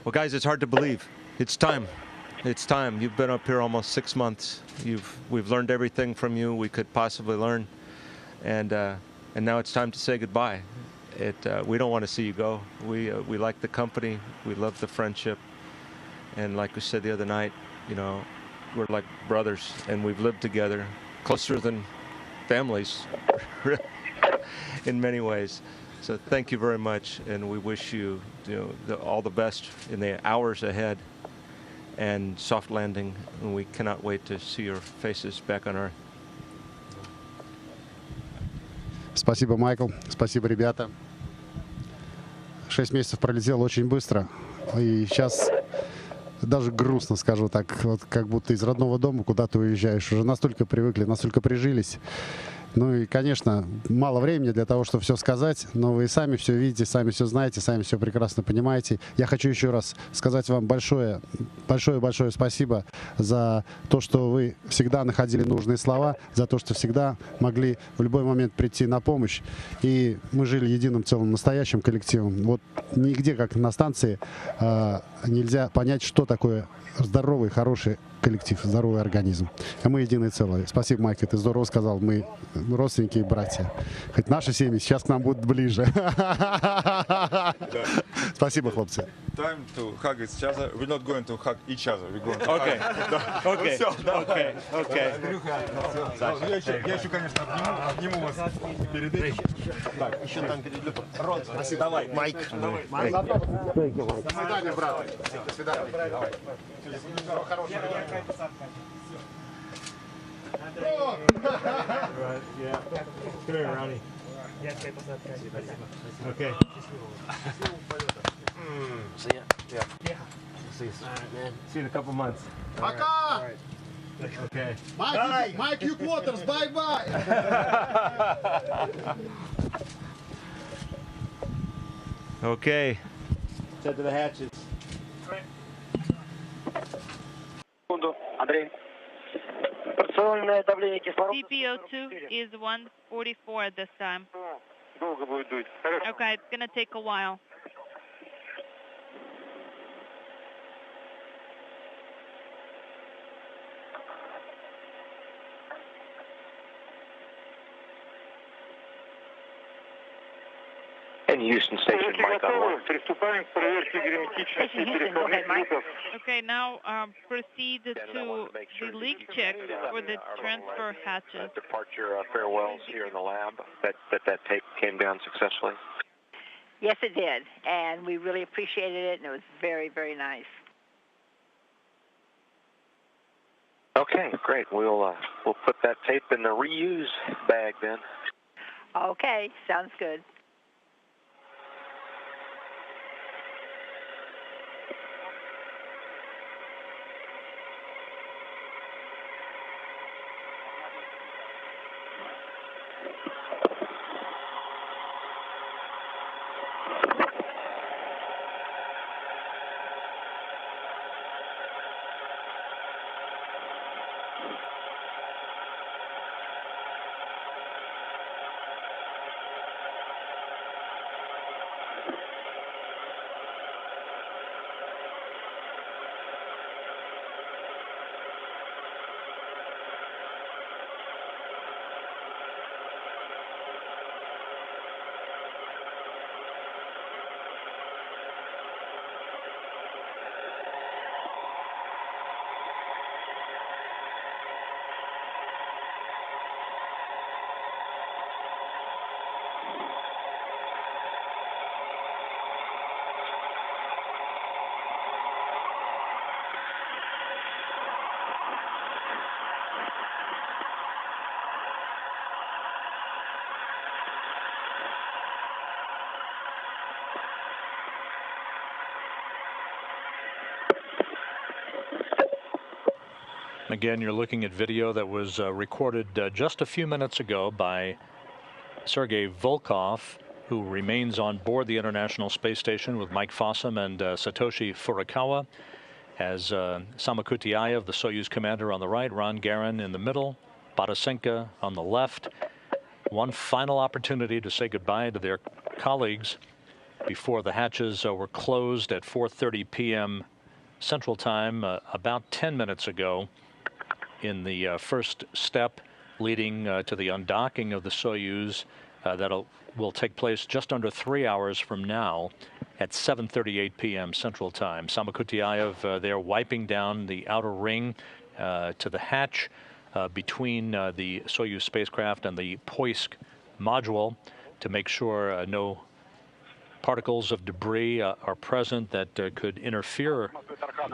Well, guys, it's hard to believe. It's time. It's time. You've been up here almost 6 months. We've learned everything from you we could possibly learn, and now it's time to say goodbye. We don't want to see you go. We like the company. We love the friendship, and like we said the other night, you know, we're like brothers, and we've lived together, closer than families, in many ways. So thank you very much, and we wish you, all the best in the hours ahead, and soft landing. And we cannot wait to see your faces back on Earth. Спасибо, Майкл. Спасибо, ребята. 6 месяцев пролетело очень быстро, и сейчас даже грустно, скажу так, вот как будто из родного дома куда-то уезжаешь. Уже настолько привыкли, настолько прижились. Ну и, конечно, мало времени для того, чтобы все сказать, но вы сами все видите, сами все знаете, сами все прекрасно понимаете. Я хочу еще раз сказать вам большое спасибо за то, что вы всегда находили нужные слова, за то, что всегда могли в любой момент прийти на помощь. И мы жили единым целым настоящим коллективом. Вот нигде, как на станции, нельзя понять, что такое здоровый, хороший коллектив, здоровый организм. А мы единое целое. Спасибо, Майк, ты здорово сказал. Мы родственники и братья. Хоть наши семьи сейчас к нам будут ближе. Спасибо, хлопцы. Time to hug each other. We're not going to hug each other. We're going to Okay. Okay. Okay. Я еще, конечно, обниму вас перед этим. Так, еще там перед Рон, давай, Майк. До свидания, брат. До свидания. Давай. Всего хорошего. Okay. See ya. Yeah. See you. All right, man. See you in a couple months. Пока! Okay. Майк Ю Квотерс, бай-бай! Okay. Head to the hatches. Андрей. Порционное давление кислорода. CPO2 is 144 at this time. Долго будет дуть. Okay, it's going to take a while. And Houston Station, Mike on one. Приступаем к проверке герметичности переходных люков. Okay, now proceed to the leak check for the transfer hatches. Departure farewells here in the lab. That tape came down successfully. Yes, it did, and we really appreciated it, and it was very, very nice. Okay, great. We'll put that tape in the reuse bag then. Okay, sounds good. Again, you're looking at video that was recorded just a few minutes ago by Sergei Volkov, who remains on board the International Space Station with Mike Fossum and Satoshi Furukawa, as Samokutyaev, the Soyuz commander, on the right, Ron Garan in the middle, Borisenko on the left. One final opportunity to say goodbye to their colleagues before the hatches were closed at 4:30 p.m. Central Time about 10 minutes ago in the first step leading to the undocking of the Soyuz that will take place just under 3 hours from now at 7:38 p.m. Central Time. Samokutyaev there wiping down the outer ring to the hatch between the Soyuz spacecraft and the Poisk module to make sure no particles of debris are present that could interfere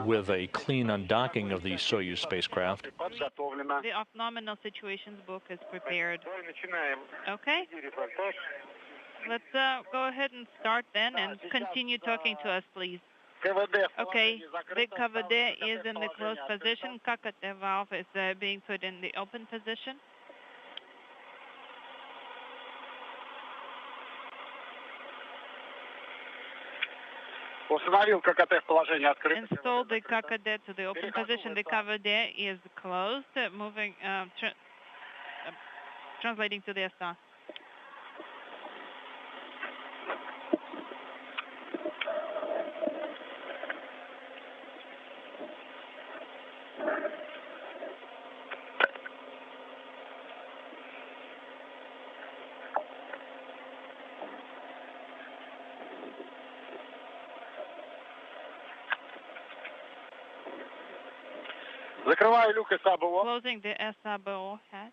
with a clean undocking of the Soyuz spacecraft. The off-nominal situations book is prepared. Okay. Let's go ahead and start then and continue talking to us, please. Okay. The KVD is in the closed position. KKT valve is being put in the open position. Install the KKD to the open position. The KVD is closed. Moving, translating to the SR. Closing the SABO hatch.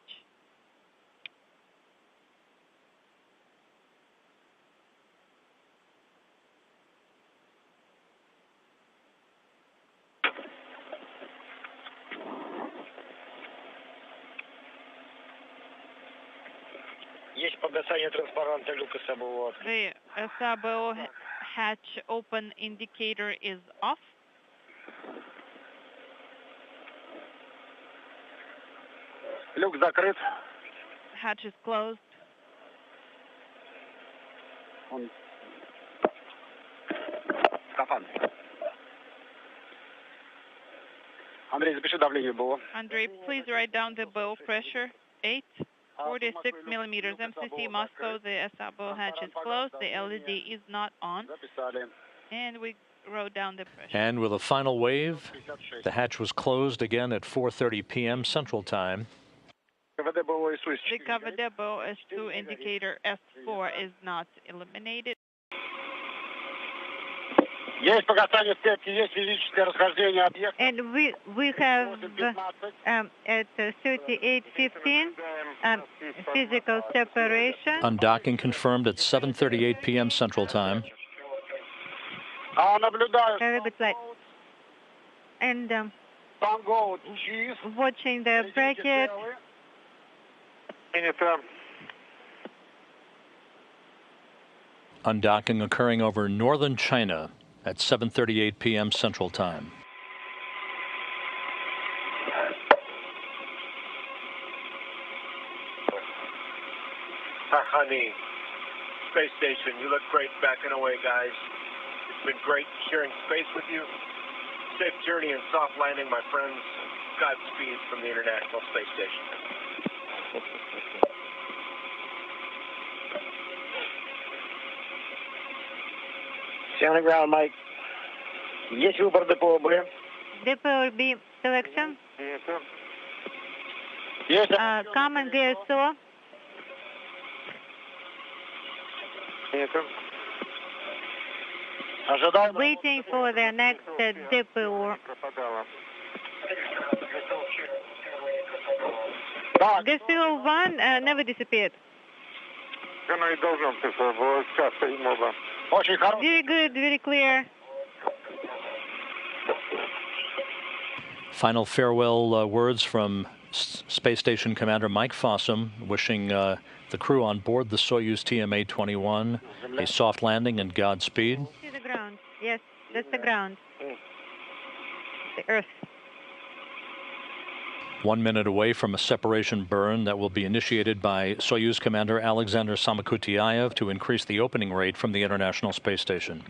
The SABO hatch open indicator is off. Люк закрыт. Hatch is closed. Андрей, запиши давление БО. Andrey, please write down the bow pressure. 846 millimeters. MCC Moscow, the SABO hatch is closed. The LED is not on. And we wrote down the pressure. And with a final wave, the hatch was closed again at 4:30 p.m. Central Time. The KVD S2 indicator S4 is not eliminated. And we have at 38:15 physical separation. Undocking confirmed at 7:38 p.m. Central Time. Very good flight. And watching the bracket. Undocking occurring over northern China at 7:38 p.m. Central Time. Honey, space station, you look great backing away, guys. It's been great sharing space with you. Safe journey and soft landing, my friends. Godspeed from the International Space Station. Stay on the ground, Mike. Есть выбор ДПО Б. Depot B selection. Yes. Common GSO. Waiting for the next depot. GSO 1 never disappeared. Very good, very clear. Final farewell words from Space Station Commander Mike Fossum, wishing the crew on board the Soyuz TMA-21 a soft landing and Godspeed. See the ground. Yes, that's the ground. The Earth. 1 minute away from a separation burn that will be initiated by Soyuz Commander Alexander Samokutyaev to increase the opening rate from the International Space Station.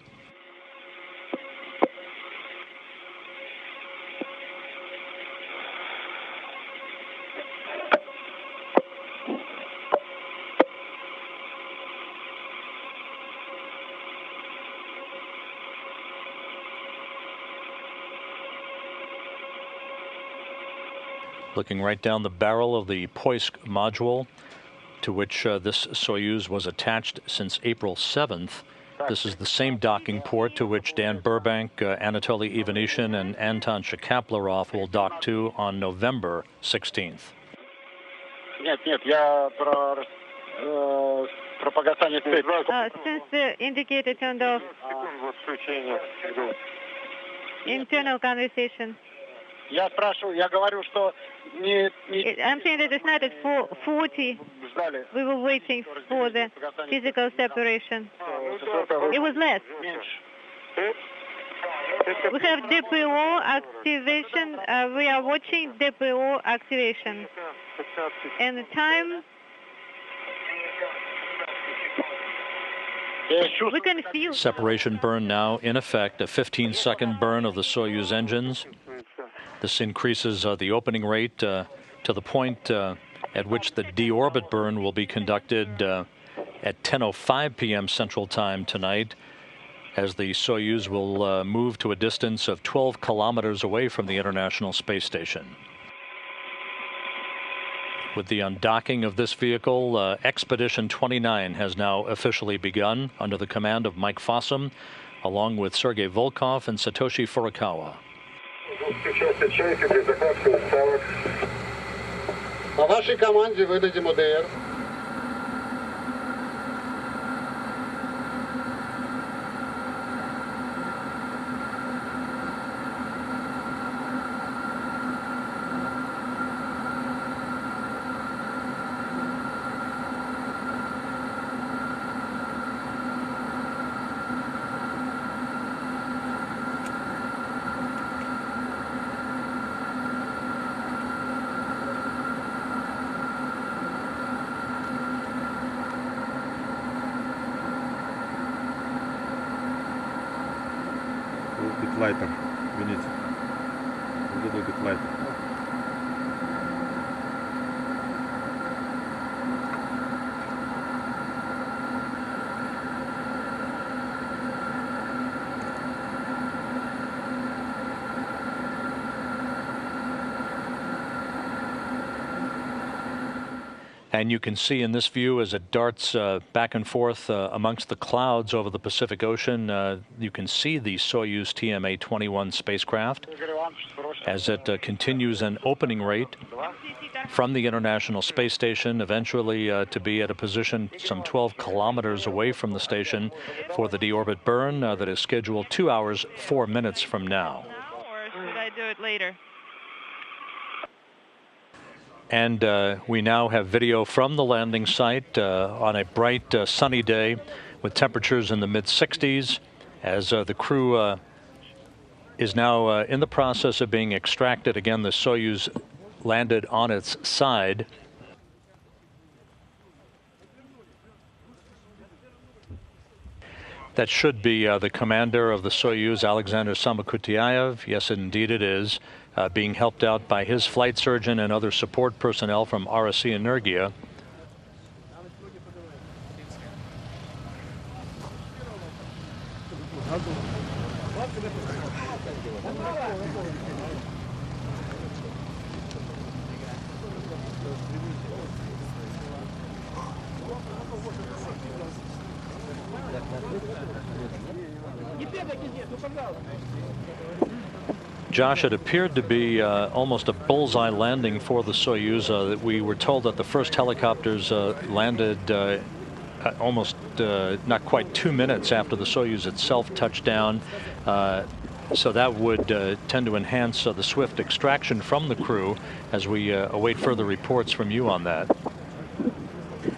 looking right down the barrel of the Poisk module, to which this Soyuz was attached since April 7th. This is the same docking port to which Dan Burbank, Anatoly Ivanishin, and Anton Shkaplerov will dock to on November 16th. Since the indicator turned off, internal conversation. I'm saying that it's not at 4:40. We were waiting for the physical separation. It was less. We have DPO activation. We are watching DPO activation. And the time, we can feel separation burn now in effect, a 15-second burn of the Soyuz engines. This increases the opening rate to the point at which the deorbit burn will be conducted at 10:05 p.m. Central Time tonight, as the Soyuz will move to a distance of 12 kilometers away from the International Space Station. With the undocking of this vehicle, Expedition 29 has now officially begun under the command of Mike Fossum, along with Sergei Volkov and Satoshi Furukawa. По вашей команде выдадим ОДР. Lighter, we need a little bit lighter. And you can see in this view as it darts back and forth amongst the clouds over the Pacific Ocean, you can see the Soyuz TMA-21 spacecraft as it continues an opening rate from the International Space Station, eventually to be at a position some 12 kilometers away from the station for the deorbit burn that is scheduled 2 hours, 4 minutes from now. Or should I do it later? And we now have video from the landing site on a bright sunny day with temperatures in the mid-60s as the crew is now in the process of being extracted. Again, the Soyuz landed on its side. That should be the commander of the Soyuz, Alexander Samokutyaev. Yes, indeed it is. Being helped out by his flight surgeon and other support personnel from RSC Energia. Josh, it appeared to be almost a bullseye landing for the Soyuz. We were told that the first helicopters landed almost not quite 2 minutes after the Soyuz itself touched down. So that would tend to enhance the swift extraction from the crew as we await further reports from you on that.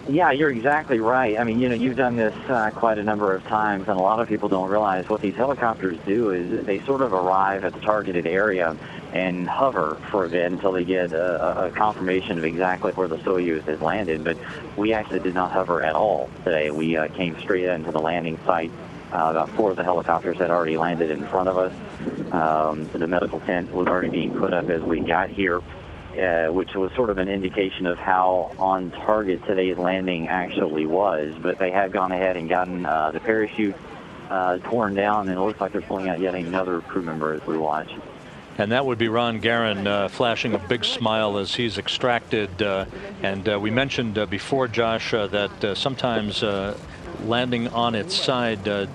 Yeah, you're exactly right. I mean, you know, you've done this quite a number of times, and a lot of people don't realize what these helicopters do is they sort of arrive at the targeted area and hover for a bit until they get a confirmation of exactly where the Soyuz has landed. But we actually did not hover at all today. We came straight into the landing site. About 4 of the helicopters had already landed in front of us. The medical tent was already being put up as we got here. Which was sort of an indication of how on target today's landing actually was. But they have gone ahead and gotten the parachute torn down, and it looks like they're pulling out yet another crew member as we watch. And that would be Ron Garan flashing a big smile as he's extracted. And we mentioned before, Josh, that sometimes landing on its side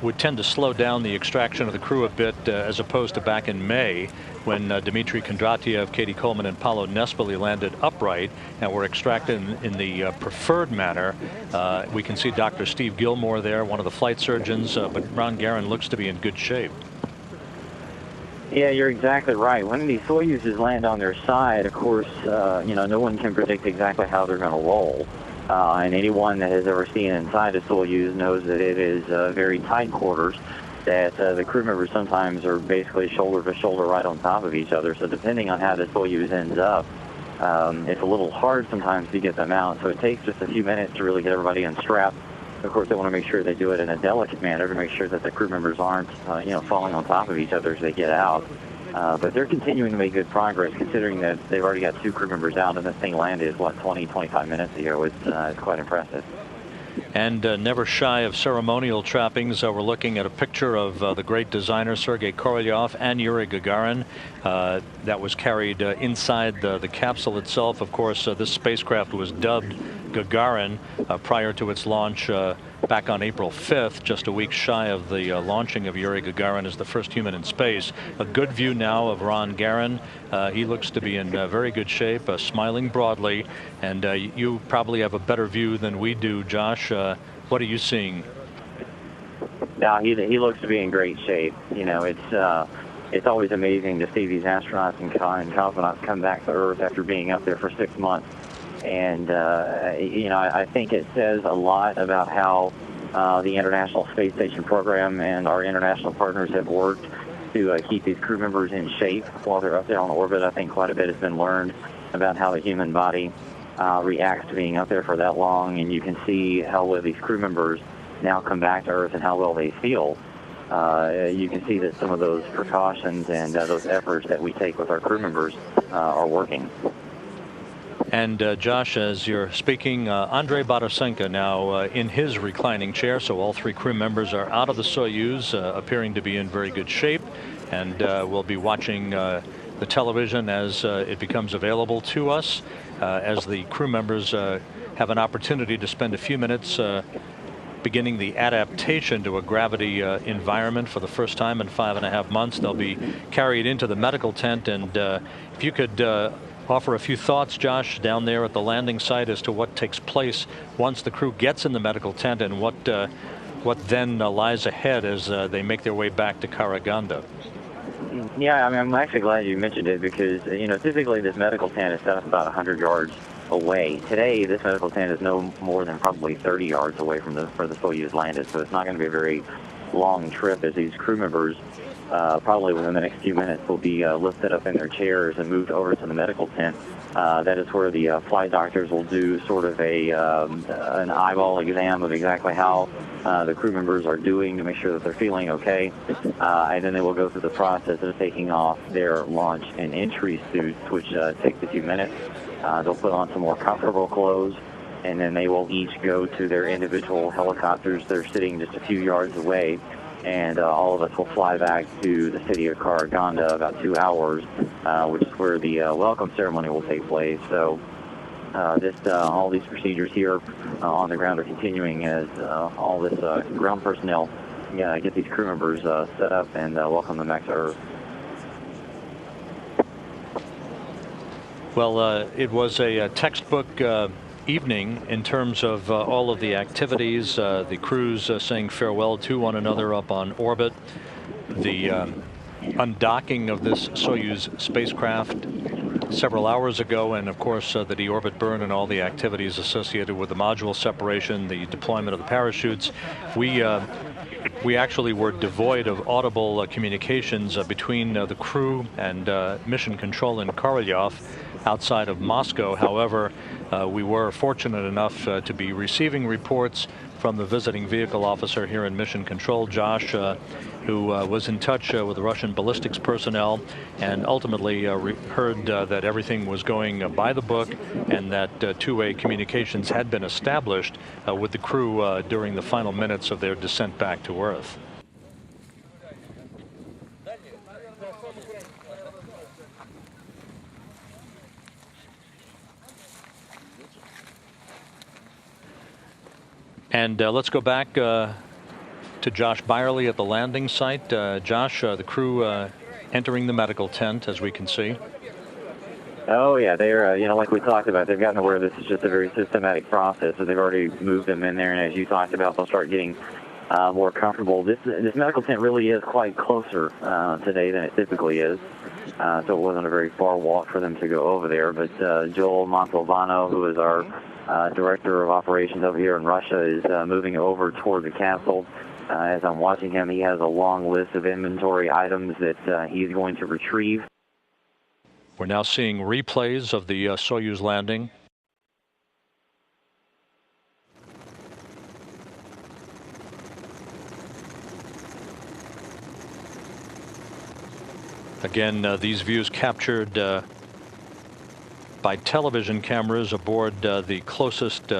would tend to slow down the extraction of the crew a bit, as opposed to back in May when Dmitry Kondratiev, Katie Coleman, and Paolo Nespoli landed upright and were extracted in the preferred manner. We can see Dr. Steve Gilmore there, one of the flight surgeons, but Ron Garan looks to be in good shape. Yeah, you're exactly right. When these Soyuzes land on their side, of course, no one can predict exactly how they're going to roll. And anyone that has ever seen inside a Soyuz knows that it is very tight quarters, that the crew members sometimes are basically shoulder to shoulder right on top of each other. So depending on how the Soyuz ends up, it's a little hard sometimes to get them out. So it takes just a few minutes to really get everybody unstrapped. Of course, they want to make sure they do it in a delicate manner to make sure that the crew members aren't, falling on top of each other as they get out. But they're continuing to make good progress, considering that they've already got 2 crew members out, and this thing landed, 20, 25 minutes ago. It's quite impressive. And never shy of ceremonial trappings, we're looking at a picture of the great designer Sergei Korolev and Yuri Gagarin that was carried inside the capsule itself. Of course, this spacecraft was dubbed Gagarin prior to its launch back on April 5th, just a week shy of the launching of Yuri Gagarin as the first human in space. A good view now of Ron Garan. He looks to be in very good shape, smiling broadly, and you probably have a better view than we do, Josh. What are you seeing? Yeah, he looks to be in great shape. It's always amazing to see these astronauts and cosmonauts come back to Earth after being up there for 6 months. And, I think it says a lot about how the International Space Station program and our international partners have worked to keep these crew members in shape while they're up there on orbit. I think quite a bit has been learned about how the human body reacts to being up there for that long. And you can see how well these crew members now come back to Earth and how well they feel. You can see that some of those precautions and those efforts that we take with our crew members are working. And Josh, as you're speaking, Andrey Borisenko now in his reclining chair. So all 3 crew members are out of the Soyuz, appearing to be in very good shape. And we'll be watching the television as it becomes available to us, as the crew members have an opportunity to spend a few minutes beginning the adaptation to a gravity environment for the first time in 5.5 months. They'll be carried into the medical tent. And if you could offer a few thoughts, Josh, down there at the landing site as to what takes place once the crew gets in the medical tent, and what then lies ahead as they make their way back to Karaganda. Yeah, I'm actually glad you mentioned it, because typically this medical tent is set up about 100 yards away. Today, this medical tent is no more than probably 30 yards away from where the Soyuz landed, so it's not going to be a very long trip, as these crew members probably within the next few minutes will be lifted up in their chairs and moved over to the medical tent. That is where the flight doctors will do sort of an eyeball exam of exactly how the crew members are doing to make sure that they're feeling okay. And then they will go through the process of taking off their launch and entry suits, which takes a few minutes. They'll put on some more comfortable clothes, and then they will each go to their individual helicopters. They're sitting just a few yards away. And all of us will fly back to the city of Karaganda about 2 hours, which is where the welcome ceremony will take place. So all these procedures here on the ground are continuing as all this ground personnel get these crew members set up and welcome them back to Earth. Well, it was a textbook evening in terms of all of the activities, the crews saying farewell to one another up on orbit, the undocking of this Soyuz spacecraft several hours ago, and of course the deorbit burn and all the activities associated with the module separation, the deployment of the parachutes. We actually were devoid of audible communications between the crew and mission control in Korolev outside of Moscow. However, we were fortunate enough to be receiving reports from the visiting vehicle officer here in Mission Control, Josh, who was in touch with the Russian ballistics personnel, and ultimately heard that everything was going by the book, and that two-way communications had been established with the crew during the final minutes of their descent back to Earth. And let's go back to Josh Byerly at the landing site. Josh, the crew entering the medical tent, as we can see. Oh, yeah, they're, like we talked about, they've gotten aware this is just a very systematic process, so they've already moved them in there, and as you talked about, they'll start getting more comfortable. This medical tent really is quite closer today than it typically is, so it wasn't a very far walk for them to go over there, but Joel Montalbano, who is our Director of Operations over here in Russia, is moving over toward the capsule. As I'm watching him, he has a long list of inventory items that he's going to retrieve. We're now seeing replays of the Soyuz landing. Again, these views captured by television cameras aboard the closest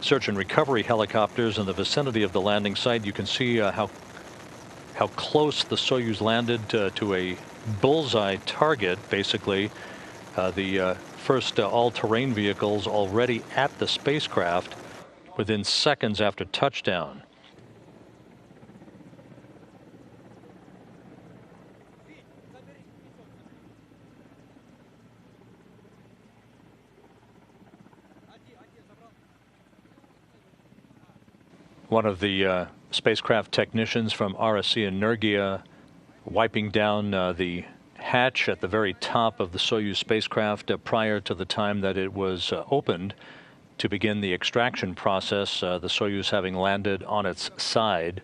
search and recovery helicopters in the vicinity of the landing site. You can see how close the Soyuz landed to a bullseye target, basically. The first all-terrain vehicles already at the spacecraft within seconds after touchdown. One of the spacecraft technicians from RSC Energia wiping down the hatch at the very top of the Soyuz spacecraft prior to the time that it was opened to begin the extraction process, the Soyuz having landed on its side.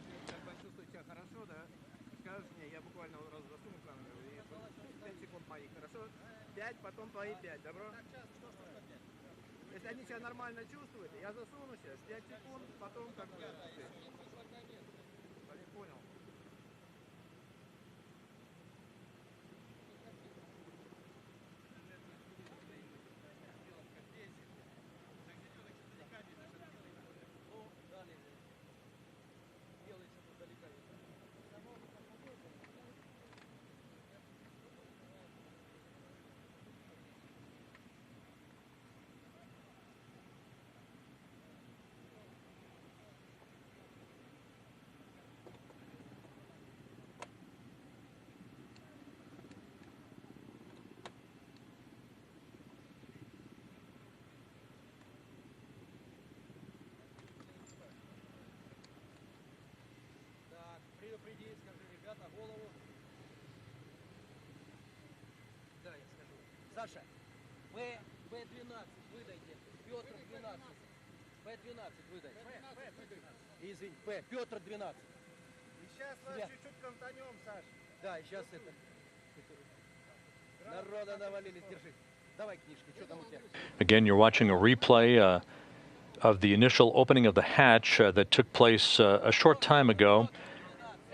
Саша, Б-12 выдайте, Петр 12, Б-12 выдайте. Извини, Петр 12. Сейчас вас чуть-чуть кантанем, Саш. Да, сейчас это. Народа навалились, держи. Давай книжки, что там у тебя? Again, you're watching a replay of the initial opening of the hatch that took place a short time ago,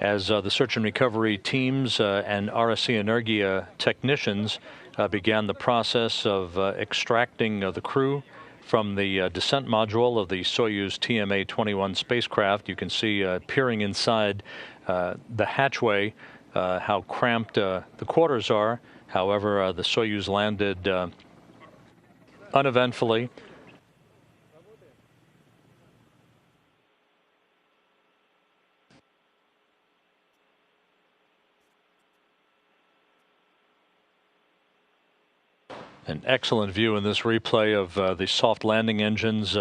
as the search and recovery teams and RSC Energia technicians began the process of extracting the crew from the descent module of the Soyuz TMA-21 spacecraft. You can see peering inside the hatchway how cramped the quarters are. However, the Soyuz landed uneventfully. An excellent view in this replay of the soft landing engines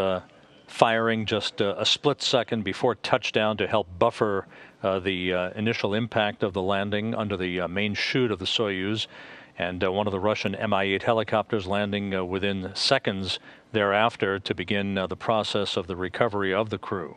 firing just a split second before touchdown to help buffer the initial impact of the landing under the main chute of the Soyuz, and one of the Russian Mi-8 helicopters landing within seconds thereafter to begin the process of the recovery of the crew.